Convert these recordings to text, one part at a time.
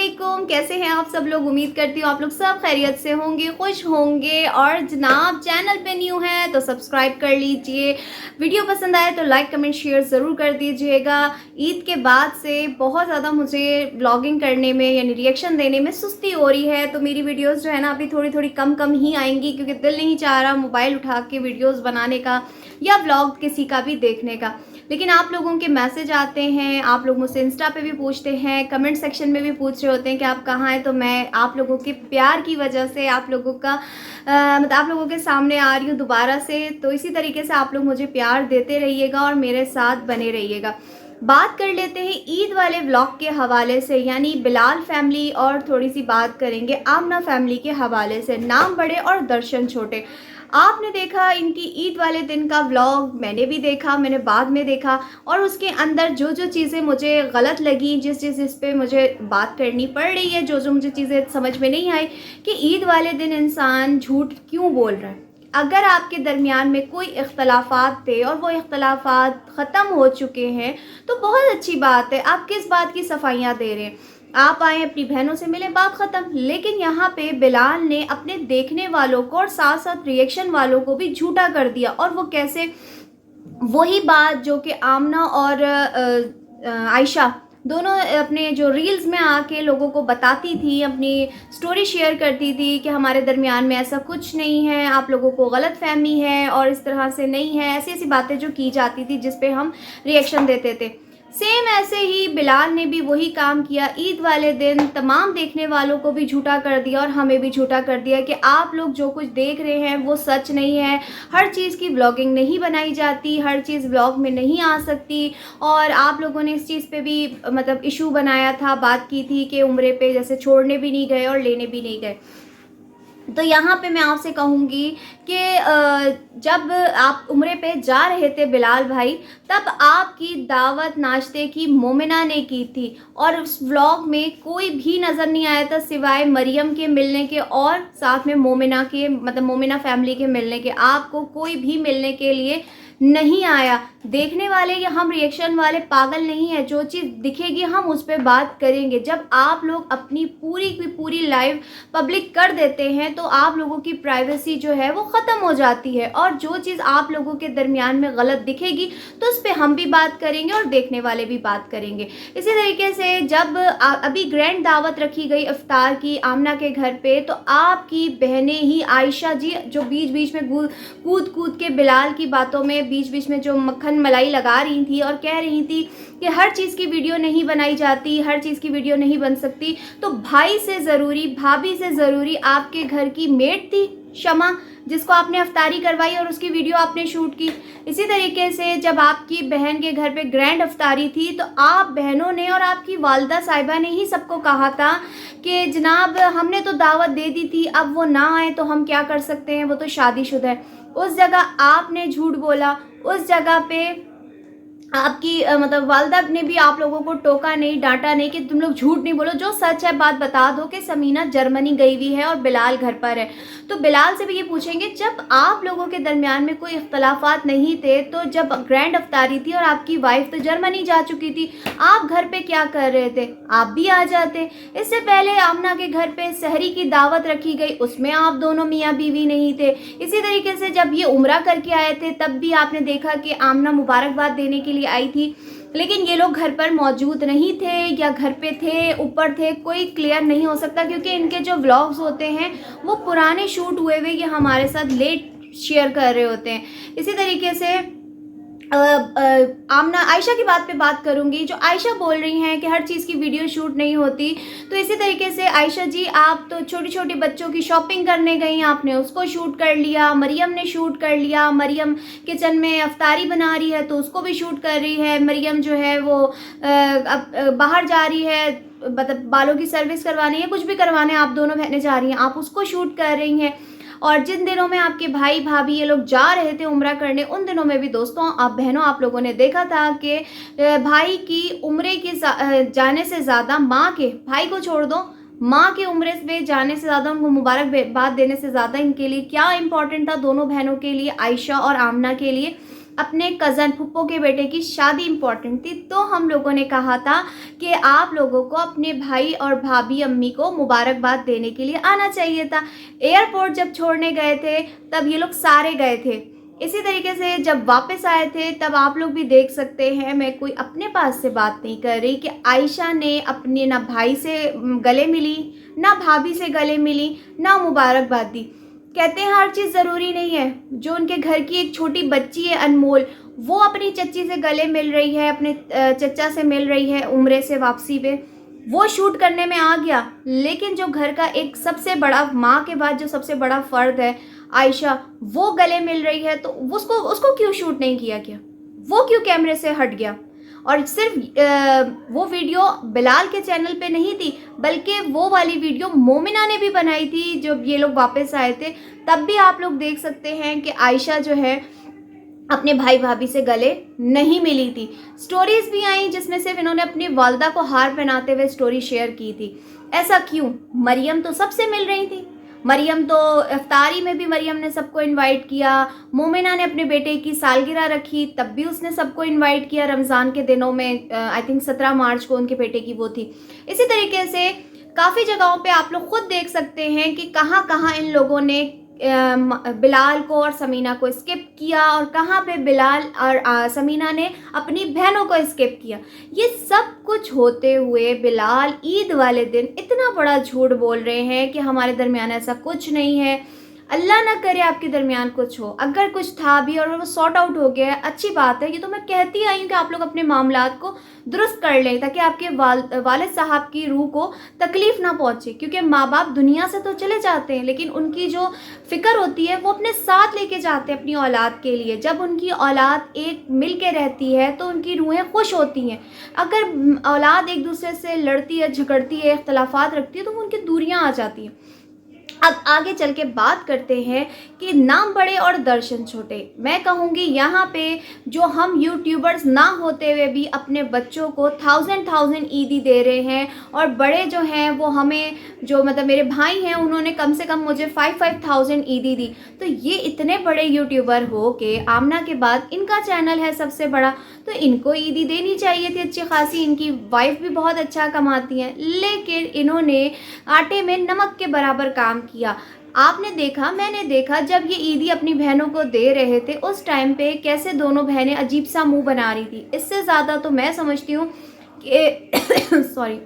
वालेकुम, कैसे हैं आप सब लोग। उम्मीद करती हूँ आप लोग सब खैरियत से होंगे, खुश होंगे। और जनाब चैनल पे न्यू हैं तो सब्सक्राइब कर लीजिए। वीडियो पसंद आए तो लाइक कमेंट शेयर ज़रूर कर दीजिएगा। ईद के बाद से बहुत ज़्यादा मुझे ब्लॉगिंग करने में यानी रिएक्शन देने में सुस्ती हो रही है, तो मेरी वीडियोज़ जो है ना अभी थोड़ी थोड़ी कम ही आएंगी, क्योंकि दिल नहीं चाह रहा मोबाइल उठा के वीडियोज़ बनाने का या ब्लॉग किसी का भी देखने का। लेकिन आप लोगों के मैसेज आते हैं, आप लोग मुझसे इंस्टा पे भी पूछते हैं, कमेंट सेक्शन में भी पूछ रहे होते हैं कि आप कहाँ हैं। तो मैं आप लोगों के प्यार की वजह से आप लोगों का मतलब आप लोगों के सामने आ रही हूँ दोबारा से। तो इसी तरीके से आप लोग मुझे प्यार देते रहिएगा और मेरे साथ बने रहिएगा। बात कर लेते हैं ईद वाले व्लॉग के हवाले से, यानी बिलाल फैमिली, और थोड़ी सी बात करेंगे आमना फैमिली के हवाले से। नाम बड़े और दर्शन छोटे। आपने देखा इनकी ईद वाले दिन का व्लॉग, मैंने भी देखा, मैंने बाद में देखा। और उसके अंदर जो जो चीज़ें मुझे गलत लगी, जिस पे मुझे बात करनी पड़ रही है, जो मुझे चीज़ें समझ में नहीं आई कि ईद वाले दिन इंसान झूठ क्यों बोल रहा है। अगर आपके दरमियान में कोई इख्तलाफात थे और वो इख्तलाफात ख़त्म हो चुके हैं तो बहुत अच्छी बात है। आप किस बात की सफाइयाँ दे रहे हैं। आप आए अपनी बहनों से मिले, बात ख़त्म। लेकिन यहाँ पे बिलाल ने अपने देखने वालों को और साथ साथ रिएक्शन वालों को भी झूठा कर दिया। और वो कैसे, वही बात जो कि आमना और आयशा दोनों अपने जो रील्स में आके लोगों को बताती थी, अपनी स्टोरी शेयर करती थी कि हमारे दरमियान में ऐसा कुछ नहीं है, आप लोगों को गलत फहमी है और इस तरह से नहीं है, ऐसी ऐसी बातें जो की जाती थी जिस पे हम रिएक्शन देते थे। सेम ऐसे ही बिलाल ने भी वही काम किया। ईद वाले दिन तमाम देखने वालों को भी झूठा कर दिया और हमें भी झूठा कर दिया कि आप लोग जो कुछ देख रहे हैं वो सच नहीं है। हर चीज़ की व्लॉगिंग नहीं बनाई जाती, हर चीज़ व्लॉग में नहीं आ सकती। और आप लोगों ने इस चीज़ पे भी मतलब इशू बनाया था, बात की थी कि उम्रे पे जैसे छोड़ने भी नहीं गए और लेने भी नहीं गए। तो यहाँ पे मैं आपसे कहूँगी कि जब आप उम्रे पे जा रहे थे बिलाल भाई, तब आपकी दावत नाश्ते की मोमिना ने की थी और उस व्लॉग में कोई भी नज़र नहीं आया था सिवाय मरियम के मिलने के और साथ में मोमिना के, मतलब मोमिना फैमिली के मिलने के। आपको कोई भी मिलने के लिए नहीं आया। देखने वाले या हम रिएक्शन वाले पागल नहीं है, जो चीज़ दिखेगी हम उस पर बात करेंगे। जब आप लोग अपनी पूरी की पूरी लाइव पब्लिक कर देते हैं तो आप लोगों की प्राइवेसी जो है वो ख़त्म हो जाती है। और जो चीज़ आप लोगों के दरमियान में गलत दिखेगी तो उस पर हम भी बात करेंगे और देखने वाले भी बात करेंगे। इसी तरीके से जब अभी ग्रैंड दावत रखी गई इफ्तार की आमना के घर पे, तो आपकी बहनें ही आयशा जी जो बीच बीच में कूद कूद के बिलाल की बातों में बीच बीच में जो मक्खन मलाई लगा रही थी और कह रही थी कि हर चीज़ की वीडियो नहीं बनाई जाती, हर चीज़ की वीडियो नहीं बन सकती। तो भाई से ज़रूरी, भाभी से ज़रूरी आपके घर की मेड थी शमा, जिसको आपने अफ्तारी करवाई और उसकी वीडियो आपने शूट की। इसी तरीके से जब आपकी बहन के घर पे ग्रैंड अफ्तारी थी तो आप बहनों ने और आपकी वालदा साहिबा ने ही सबको कहा था कि जनाब हमने तो दावत दे दी थी, अब वो ना आए तो हम क्या कर सकते हैं, वो तो शादीशुदा है। उस जगह आपने झूठ बोला, उस जगह पे आपकी मतलब वालदा ने भी आप लोगों को टोका नहीं, डांटा नहीं कि तुम लोग झूठ नहीं बोलो, जो सच है बात बता दो कि समीना जर्मनी गई हुई है और बिलाल घर पर है। तो बिलाल से भी ये पूछेंगे, जब आप लोगों के दरमियान में कोई इख्तलाफात नहीं थे, तो जब ग्रैंड अफ्तारी थी और आपकी वाइफ तो जर्मनी जा चुकी थी, आप घर पे क्या कर रहे थे, आप भी आ जाते। इससे पहले आमना के घर पे सहरी की दावत रखी गई, उसमें आप दोनों मियाँ बीवी नहीं थे। इसी तरीके से जब ये उम्रा करके आए थे तब भी आपने देखा कि आमना मुबारकबाद देने के लिए आई थी, लेकिन ये लोग घर पर मौजूद नहीं थे या घर पे थे, ऊपर थे, कोई क्लियर नहीं हो सकता, क्योंकि इनके जो व्लॉग्स होते हैं वो पुराने शूट हुए हुए ये हमारे साथ लेट शेयर कर रहे होते हैं। इसी तरीके से आमना आयशा की बात पे बात करूंगी, जो आयशा बोल रही हैं कि हर चीज़ की वीडियो शूट नहीं होती। तो इसी तरीके से आयशा जी, आप तो छोटी छोटी बच्चों की शॉपिंग करने गई, आपने उसको शूट कर लिया, मरियम ने शूट कर लिया, मरियम किचन में अफ्तारी बना रही है तो उसको भी शूट कर रही है। मरियम जो है वो अब बाहर जा रही है, मतलब बालों की सर्विस करवानी है, कुछ भी करवाने आप दोनों बहनें जा रही हैं, आप उसको शूट कर रही हैं। और जिन दिनों में आपके भाई भाभी ये लोग जा रहे थे उम्रा करने, उन दिनों में भी दोस्तों आप बहनों आप लोगों ने देखा था कि भाई की उम्रे के जाने से ज़्यादा माँ के, भाई को छोड़ दो, माँ के उम्रे पे जाने से ज़्यादा, उनको मुबारकबाद देने से ज़्यादा इनके लिए क्या इम्पोर्टेंट था, दोनों बहनों के लिए, आयशा और आमना के लिए, अपने कज़न फुप्पो के बेटे की शादी इम्पॉर्टेंट थी, तो हम लोगों ने कहा था कि आप लोगों को अपने भाई और भाभी अम्मी को मुबारकबाद देने के लिए आना चाहिए था। एयरपोर्ट जब छोड़ने गए थे तब ये लोग सारे गए थे। इसी तरीके से जब वापस आए थे तब आप लोग भी देख सकते हैं, मैं कोई अपने पास से बात नहीं कर रही, कि आयशा ने अपने ना भाई से गले मिली, ना भाभी से गले मिली, ना मुबारकबाद दी। कहते हैं हर चीज़ ज़रूरी नहीं है। जो उनके घर की एक छोटी बच्ची है अनमोल, वो अपनी चच्ची से गले मिल रही है, अपने चचा से मिल रही है उम्रे से वापसी पे, वो शूट करने में आ गया। लेकिन जो घर का एक सबसे बड़ा, माँ के बाद जो सबसे बड़ा फ़र्द है आयशा, वो गले मिल रही है, तो उसको क्यों शूट नहीं किया गया? वो क्यों कैमरे से हट गया? और सिर्फ वो वीडियो बिलाल के चैनल पे नहीं थी, बल्कि वो वाली वीडियो मोमिना ने भी बनाई थी। जब ये लोग वापस आए थे तब भी आप लोग देख सकते हैं कि आयशा जो है अपने भाई भाभी से गले नहीं मिली थी। स्टोरीज भी आई जिसमें सिर्फ इन्होंने अपनी वालदा को हार पहनाते हुए स्टोरी शेयर की थी। ऐसा क्यों? मरियम तो सबसे मिल रही थी। मरियम तो इफ्तारी में भी मरियम ने सबको इनवाइट किया। मोमिना ने अपने बेटे की सालगिरह रखी तब भी उसने सबको इनवाइट किया। रमज़ान के दिनों में आई थिंक 17 मार्च को उनके बेटे की वो थी। इसी तरीके से काफ़ी जगहों पे आप लोग खुद देख सकते हैं कि कहाँ कहाँ इन लोगों ने बिलाल को और समीना को स्किप किया, और कहाँ पे बिलाल और समीना ने अपनी बहनों को स्किप किया। ये सब कुछ होते हुए बिलाल ईद वाले दिन इतना बड़ा झूठ बोल रहे हैं कि हमारे दरमियान ऐसा कुछ नहीं है। अल्लाह ना करे आपके दरमियान कुछ हो। अगर कुछ था भी और वो सॉर्ट आउट हो गया है, अच्छी बात है। ये तो मैं कहती आई हूँ कि आप लोग अपने मामलात को दुरुस्त कर लें ताकि आपके वालिद साहब की रूह को तकलीफ़ ना पहुँचे, क्योंकि माँ बाप दुनिया से तो चले जाते हैं लेकिन उनकी जो फ़िक्र होती है वो अपने साथ लेके जाते हैं अपनी औलाद के लिए। जब उनकी औलाद एक मिल के रहती है तो उनकी रूहें खुश होती हैं। अगर औलाद एक दूसरे से लड़ती है, झगड़ती है, इख्तलाफात रखती है, तो वो उनकी दूरियाँ आ जाती हैं। अब आगे चल के बात करते हैं कि नाम बड़े और दर्शन छोटे। मैं कहूँगी यहाँ पे जो हम यूट्यूबर्स ना होते हुए भी अपने बच्चों को थाउजेंड ईदी दे रहे हैं, और बड़े जो हैं वो हमें, जो मतलब मेरे भाई हैं, उन्होंने कम से कम मुझे 5,000 ईदी दी। तो ये इतने बड़े यूट्यूबर हो के आमना के बाद इनका चैनल है सबसे बड़ा, तो इनको ईदी देनी चाहिए थी अच्छी खासी। इनकी वाइफ भी बहुत अच्छा कमाती हैं, लेकिन इन्होंने आटे में नमक के बराबर काम किया। आपने देखा, मैंने देखा, जब ये ईदी अपनी बहनों को दे रहे थे उस टाइम पे कैसे दोनों बहनें अजीब सा मुंह बना रही थी। इससे ज़्यादा तो मैं समझती हूँ कि सॉरी,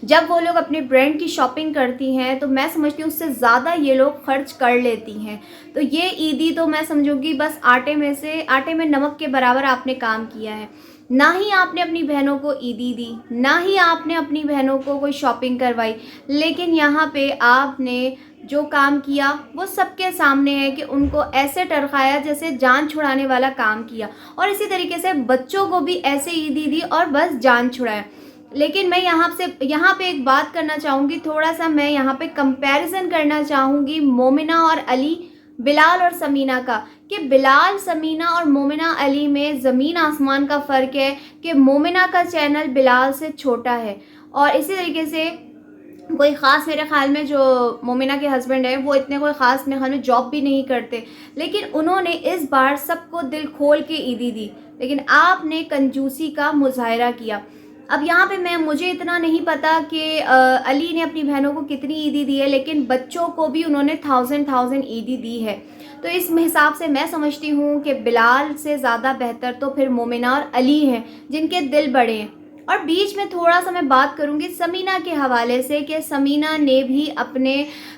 जब वो लोग अपने ब्रांड की शॉपिंग करती हैं तो मैं समझती हूँ उससे ज़्यादा ये लोग खर्च कर लेती हैं। तो ये ईदी तो मैं समझूंगी बस आटे में नमक के बराबर आपने काम किया है। ना ही आपने अपनी बहनों को ईदी दी, ना ही आपने अपनी बहनों को कोई शॉपिंग करवाई, लेकिन यहाँ पे आपने जो काम किया वो सबके सामने है कि उनको ऐसे टरखाया जैसे जान छुड़ाने वाला काम किया, और इसी तरीके से बच्चों को भी ऐसे ईदी दी और बस जान छुड़ाया। लेकिन मैं यहाँ पे एक बात करना चाहूँगी, थोड़ा सा मैं यहाँ पे कंपैरिजन करना चाहूँगी मोमिना और अली, बिलाल और समीना का, कि बिलाल, समीना और मोमिना अली में ज़मीन आसमान का फ़र्क है। कि मोमिना का चैनल बिलाल से छोटा है, और इसी तरीके से कोई ख़ास, मेरे ख़्याल में जो मोमिना के हस्बैंड है वो इतने कोई ख़ास मेरे ख्याल में जॉब भी नहीं करते, लेकिन उन्होंने इस बार सबको दिल खोल के ईदी दी, लेकिन आपने कंजूसी का मुजाहरा किया। अब यहाँ पे मुझे इतना नहीं पता कि अली ने अपनी बहनों को कितनी ईदी दी है, लेकिन बच्चों को भी उन्होंने थाउजेंड ईदी दी है। तो इस हिसाब से मैं समझती हूँ कि बिलाल से ज़्यादा बेहतर तो फिर मोमिना और अली हैं, जिनके दिल बड़े हैं। और बीच में थोड़ा सा मैं बात करूँगी समीना के हवाले से, कि समीना ने भी अपने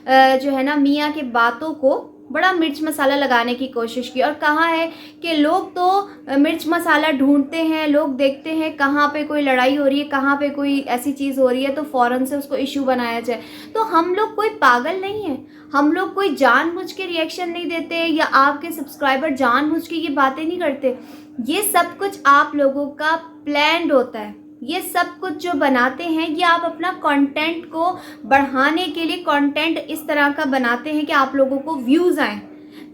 जो है ना मियाँ के बातों को बड़ा मिर्च मसाला लगाने की कोशिश की, और कहा है कि लोग तो मिर्च मसाला ढूंढते हैं, लोग देखते हैं कहाँ पे कोई लड़ाई हो रही है, कहाँ पे कोई ऐसी चीज़ हो रही है तो फ़ौरन से उसको इशू बनाया जाए। तो हम लोग कोई पागल नहीं है, हम लोग कोई जानबूझ के रिएक्शन नहीं देते, या आपके सब्सक्राइबर जानबूझ के ये बातें नहीं करते। ये सब कुछ आप लोगों का प्लान्ड होता है। ये सब कुछ जो बनाते हैं ये आप अपना कंटेंट को बढ़ाने के लिए कंटेंट इस तरह का बनाते हैं कि आप लोगों को व्यूज़ आएँ।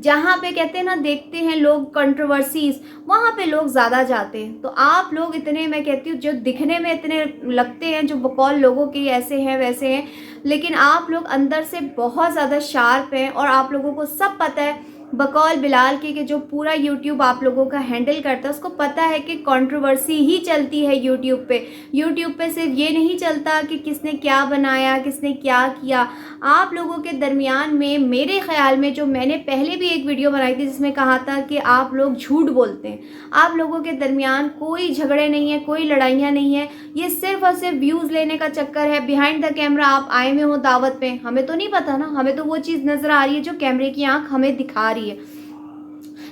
जहाँ पे कहते हैं ना, देखते हैं लोग कंट्रोवर्सीज़, वहाँ पे लोग ज़्यादा जाते हैं। तो आप लोग इतने, मैं कहती हूँ, जो दिखने में इतने लगते हैं, जो बकौल लोगों के ऐसे हैं वैसे हैं, लेकिन आप लोग अंदर से बहुत ज़्यादा शार्प हैं, और आप लोगों को सब पता है बकौल बिलाल के कि जो पूरा यूट्यूब आप लोगों का हैंडल करता है उसको पता है कि कंट्रोवर्सी ही चलती है यूट्यूब पे। यूट्यूब पे सिर्फ ये नहीं चलता कि किसने क्या बनाया, किसने क्या किया। आप लोगों के दरमियान में मेरे ख़्याल में, जो मैंने पहले भी एक वीडियो बनाई थी जिसमें कहा था कि आप लोग झूठ बोलते हैं। आप लोगों के दरमियान कोई झगड़े नहीं है, कोई लड़ाइयाँ नहीं है। ये सिर्फ और सिर्फ व्यूज़ लेने का चक्कर है। बिहाइंड द कैमरा आप आए हुए हो दावत पे, हमें तो नहीं पता ना, हमें तो वो चीज़ नज़र आ रही है जो कैमरे की आंख हमें दिखा रही है।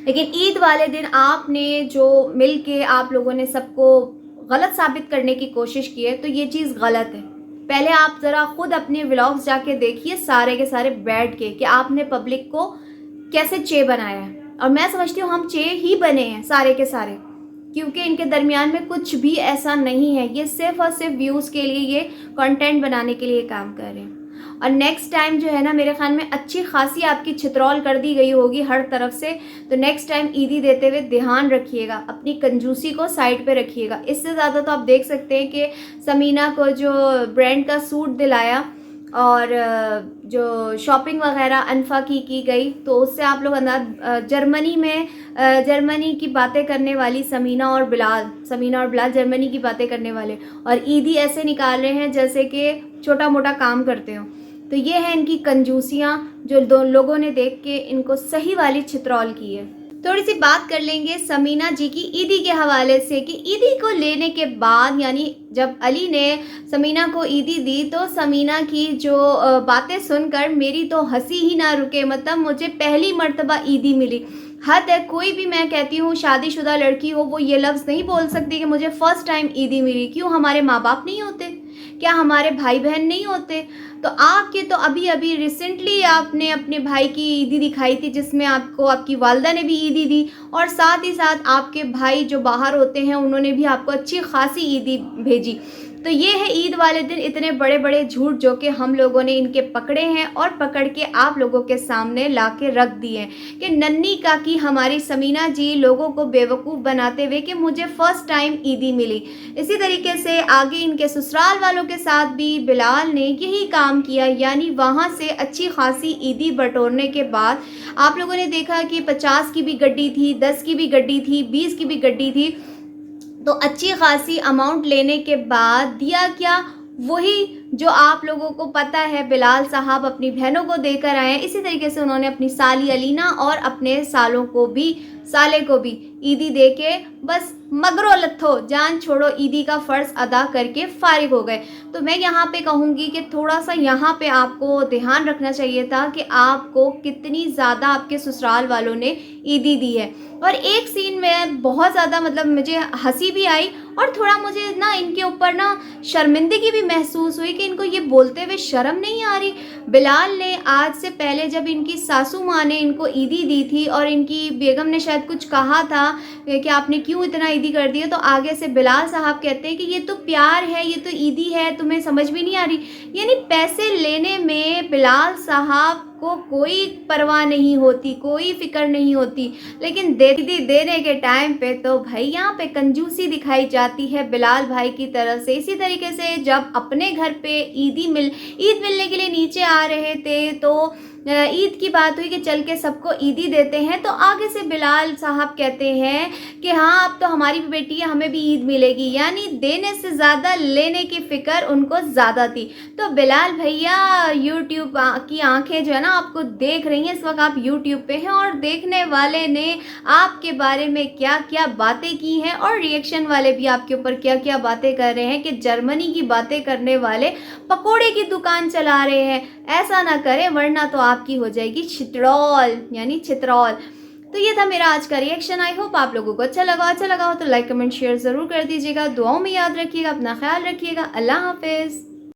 लेकिन ईद वाले दिन आपने जो मिल के आप लोगों ने सबको गलत साबित करने की कोशिश की है, तो ये चीज़ गलत है। पहले आप ज़रा खुद अपने व्लॉग्स जाके देखिए सारे के सारे बैठ के कि आपने पब्लिक को कैसे चे बनाया है। और मैं समझती हूँ हम चे ही बने हैं सारे के सारे, क्योंकि इनके दरमियान में कुछ भी ऐसा नहीं है। ये सिर्फ और सिर्फ व्यूज़ के लिए, ये कंटेंट बनाने के लिए काम कर रहे हैं। और नेक्स्ट टाइम जो है ना, मेरे ख्याल में अच्छी खासी आपकी छितरौल कर दी गई होगी हर तरफ से। तो नेक्स्ट टाइम ईदी देते हुए ध्यान रखिएगा, अपनी कंजूसी को साइड पे रखिएगा। इससे ज़्यादा तो आप देख सकते हैं कि समीना को जो ब्रांड का सूट दिलाया और जो शॉपिंग वगैरह अनफा की गई, तो उससे आप लोग जर्मनी की बातें करने वाली समीना और बिलाल जर्मनी की बातें करने वाले, और ईदी ऐसे निकाल रहे हैं जैसे कि छोटा मोटा काम करते हो। तो ये है इनकी कंजूसियाँ जो दो लोगों ने देख के इनको सही वाली छितरौल की है। थोड़ी सी बात कर लेंगे समीना जी की ईदी के हवाले से कि ईदी को लेने के बाद, यानी जब अली ने समीना को ईदी दी, तो समीना की जो बातें सुनकर मेरी तो हंसी ही ना रुके। मतलब मुझे पहली मर्तबा ईदी मिली। हद है, कोई भी, मैं कहती हूँ शादीशुदा लड़की हो वो ये लफ्ज़ नहीं बोल सकती कि मुझे फ़र्स्ट टाइम ईदी मिली। क्यों? हमारे माँ बाप नहीं होते क्या? हमारे भाई बहन नहीं होते? तो आपके तो अभी अभी रिसेंटली आपने अपने भाई की ईदी दिखाई थी, जिसमें आपको आपकी वालदा ने भी ईदी दी, और साथ ही साथ आपके भाई जो बाहर होते हैं उन्होंने भी आपको अच्छी खासी ईदी भेजी। तो ये है ईद वाले दिन इतने बड़े बड़े झूठ जो कि हम लोगों ने इनके पकड़े हैं और पकड़ के आप लोगों के सामने ला के रख दिए हैं कि नन्ही काकी हमारी समीना जी लोगों को बेवकूफ़ बनाते हुए कि मुझे फ़र्स्ट टाइम ईदी मिली। इसी तरीके से आगे इनके ससुराल वालों के साथ भी बिलाल ने यही काम किया, यानी वहाँ से अच्छी खासी ईदी बटोरने के बाद आप लोगों ने देखा कि 50 की भी गड्डी थी, 10 की भी गड्डी थी, 20 की भी गड्डी थी। तो अच्छी खासी अमाउंट लेने के बाद दिया क्या? वही जो आप लोगों को पता है बिलाल साहब अपनी बहनों को देकर आए हैं। इसी तरीके से उन्होंने अपनी साली अलीना और अपने साले को भी ईदी दे के बस मगरो लथो जान छोड़ो ईदी का फ़र्ज़ अदा करके फ़ारिग हो गए। तो मैं यहाँ पे कहूँगी कि थोड़ा सा यहाँ पे आपको ध्यान रखना चाहिए था कि आपको कितनी ज़्यादा आपके ससुराल वालों ने ईदी दी है। और एक सीन में बहुत ज़्यादा मतलब मुझे हंसी भी आई और थोड़ा मुझे ना इनके ऊपर ना शर्मिंदगी भी महसूस हुई कि इनको ये बोलते हुए शर्म नहीं आ रही। बिलाल ने आज से पहले जब इनकी सासू माँ ने इनको ईदी दी थी और इनकी बेगम ने शायद कुछ कहा था कि आपने क्यों इतना ईदी कर दिया, तो आगे से बिलाल साहब कहते हैं कि ये तो प्यार है, ये तो ईदी है, तुम्हें समझ भी नहीं आ रही। यानी पैसे लेने में बिलाल साहब को कोई परवाह नहीं होती, कोई फिक्र नहीं होती, लेकिन देने के टाइम पे तो भाई यहाँ पे कंजूसी दिखाई जाती है बिलाल भाई की तरफ से। इसी तरीके से जब अपने घर पे ईद मिलने के लिए नीचे आ रहे थे तो ईद की बात हुई कि चल के सबको ईदी देते हैं, तो आगे से बिलाल साहब कहते हैं कि हाँ अब तो हमारी भी बेटी है, हमें भी ईद मिलेगी। यानी देने से ज़्यादा लेने की फ़िक्र उनको ज़्यादा थी। तो बिलाल भैया यूट्यूब की आंखें जो है ना आपको देख रही हैं, इस वक्त आप यूट्यूब पे हैं और देखने वाले ने आपके बारे में क्या क्या बातें की हैं और रिएक्शन वाले भी आपके ऊपर क्या क्या बातें कर रहे हैं कि जर्मनी की बातें करने वाले पकोड़े की दुकान चला रहे हैं। ऐसा ना करें वरना तो आपकी हो जाएगी छितरौल, यानी छितरौल। तो ये था मेरा आज का रिएक्शन। आई होप आप लोगों को अच्छा लगा हो तो लाइक कमेंट शेयर ज़रूर कर दीजिएगा। दुआओं में याद रखिएगा, अपना ख्याल रखिएगा। अल्लाह हाफिज़।